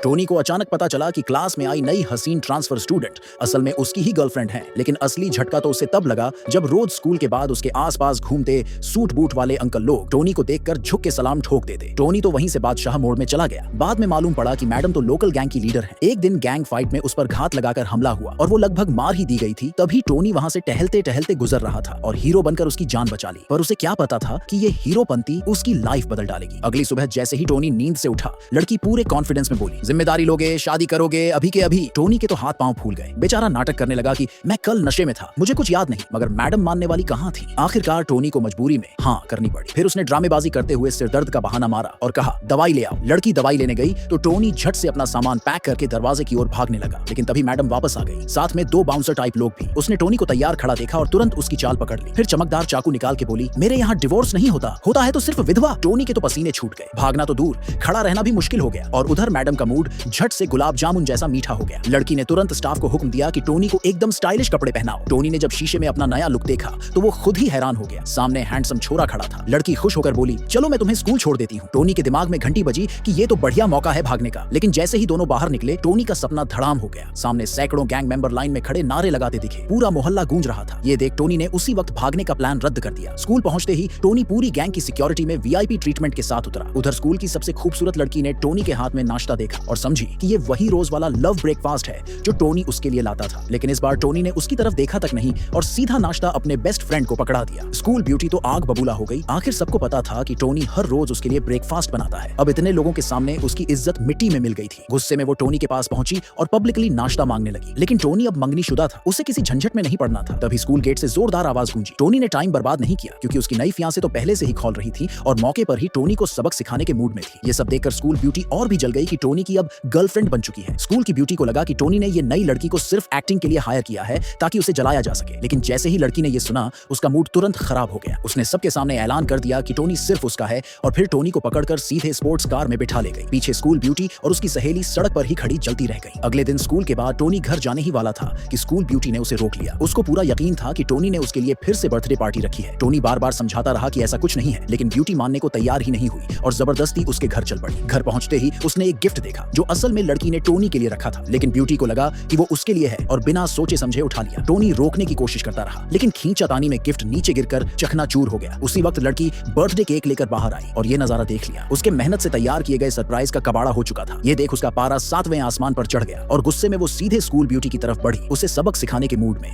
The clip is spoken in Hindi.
टोनी को अचानक पता चला कि क्लास में आई नई हसीन ट्रांसफर स्टूडेंट असल में उसकी ही गर्लफ्रेंड है। लेकिन असली झटका तो उसे तब लगा जब रोज स्कूल के बाद उसके आसपास घूमते सूट बूट वाले अंकल लोग टोनी को देखकर झुक के सलाम ठोक देते। टोनी तो वहीं से बादशाह मोड़ में चला गया। बाद में मालूम पड़ा कि मैडम तो लोकल गैंग की लीडर है। एक दिन गैंग फाइट में उस पर घात लगाकर हमला हुआ और वो लगभग मार ही दी गई थी। तभी टोनी वहां से टहलते टहलते गुजर रहा था और हीरो बनकर उसकी जान बचा ली। पर उसे क्या पता था कि ये हीरोपंती उसकी लाइफ बदल डालेगी। अगली सुबह जैसे ही टोनी नींद से उठा, लड़की पूरे कॉन्फिडेंस में बोली, जिम्मेदारी लोगे, शादी करोगे अभी के अभी। टोनी के तो हाथ पांव फूल गए। बेचारा नाटक करने लगा कि मैं कल नशे में था, मुझे कुछ याद नहीं। मगर मैडम मानने वाली कहां थी। आखिरकार टोनी को मजबूरी में हाँ करनी पड़ी। फिर उसने ड्रामेबाजी करते हुए सिरदर्द का बहाना मारा और कहा दवाई ले आओ। लड़की दवाई लेने गई तो टोनी झट से अपना सामान पैक करके दरवाजे की ओर भागने लगा। लेकिन तभी मैडम वापस आ गई, साथ में 2 बाउंसर टाइप लोग भी। उसने टोनी को तैयार खड़ा देखा और तुरंत उसकी चाल पकड़ ली। फिर चमकदार चाकू निकाल के बोली, मेरे यहाँ डिवोर्स नहीं होता, होता है तो सिर्फ विधवा। टोनी के तो पसीने छूट गए। भागना तो दूर, खड़ा रहना भी मुश्किल हो गया। और उधर मैडम का मूड झट से गुलाब जामुन जैसा मीठा हो गया। लड़की ने तुरंत स्टाफ को हुक्म दिया कि टोनी को एकदम स्टाइलिश कपड़े पहनाओ। टोनी ने जब शीशे में अपना नया लुक देखा तो वो खुद ही हैरान हो गया। सामने हैंडसम छोरा खड़ा था। लड़की खुश होकर बोली, चलो मैं तुम्हें स्कूल छोड़ देती हूँ। टोनी के दिमाग में घंटी बजी कि ये तो बढ़िया मौका है भागने का। लेकिन जैसे ही दोनों बाहर निकले, टोनी का सपना धड़ाम हो गया। सामने सैकड़ों गैंग मेंबर लाइन में खड़े नारे लगाते दिखे। पूरा मोहल्ला गूंज रहा था। ये देख टोनी ने उसी वक्त भागने का प्लान रद्द कर दिया। स्कूल पहुंचते ही टोनी पूरी गैंग की सिक्योरिटी में वीआईपी ट्रीटमेंट के साथ उतरा। उधर स्कूल की सबसे खूबसूरत लड़की ने टोनी के हाथ में नाश्ता देखा और समझी कि ये वही रोज वाला लव ब्रेकफास्ट है जो टोनी उसके लिए लाता था। लेकिन इस बार टोनी ने उसकी तरफ देखा तक नहीं और सीधा नाश्ता अपने बेस्ट फ्रेंड को पकड़ा दिया। स्कूल ब्यूटी तो आग बबूला हो गई। आखिर सबको पता था कि टोनी हर रोज उसके लिए ब्रेकफास्ट बनाता है। अब इतने लोगों के सामने उसकी इज्जत मिट्टी में मिल गई थी। गुस्से में वो टोनी के पास पहुंची और पब्लिकली नाश्ता मांगने लगी। लेकिन टोनी अब मंगनीशुदा था, उसे किसी झंझट में नहीं पड़ना था। तभी स्कूल गेट से जोरदार आवाज गूंजी। टोनी ने टाइम बर्बाद नहीं किया क्योंकि उसकी नई फियांसे तो पहले से ही खौल रही थी और मौके पर ही टोनी को सबक सिखाने के मूड में थी। ये सब देखकर स्कूल ब्यूटी और भी जल गई कि टोनी की अब गर्लफ्रेंड बन चुकी है। स्कूल की ब्यूटी को लगा कि टोनी ने ये नई लड़की को सिर्फ एक्टिंग के लिए हायर किया है ताकि उसे जलाया जा सके। लेकिन जैसे ही लड़की ने ये सुना, उसका मूड तुरंत खराब हो गया। उसने सबके सामने ऐलान कर दिया कि टोनी सिर्फ उसका है और फिर टोनी को पकड़कर सीधे स्पोर्ट्स कार में बिठा ले गई। पीछे स्कूल ब्यूटी और उसकी सहेली सड़क पर ही खड़ी जलती रह गई। अगले दिन स्कूल के बाद टोनी घर जाने ही वाला था कि स्कूल ब्यूटी ने उसे रोक लिया। उसको पूरा यकीन था कि टोनी ने उसके लिए फिर से बर्थडे पार्टी रखी है। टोनी बार बार समझाता रहा कि ऐसा कुछ नहीं है, लेकिन ब्यूटी मानने को तैयार ही नहीं हुई और जबरदस्ती उसके घर चल पड़ी। घर पहुंचते ही उसने एक गिफ्ट देखा जो असल में लड़की ने टोनी के लिए रखा था। लेकिन ब्यूटी को लगा कि वो उसके लिए है और बिना सोचे समझे उठा लिया। टोनी रोकने की कोशिश करता रहा, लेकिन खींचातानी में गिफ्ट नीचे गिरकर चकनाचूर हो गया। उसी वक्त लड़की बर्थडे केक लेकर बाहर आई और ये नजारा देख लिया। उसके मेहनत से तैयार किए गए सरप्राइज का कबाड़ा हो चुका था। ये देख उसका पारा 7वें आसमान पर चढ़ गया और गुस्से में वो सीधे स्कूल ब्यूटी की तरफ बढ़ी, उसे सबक सिखाने के मूड में।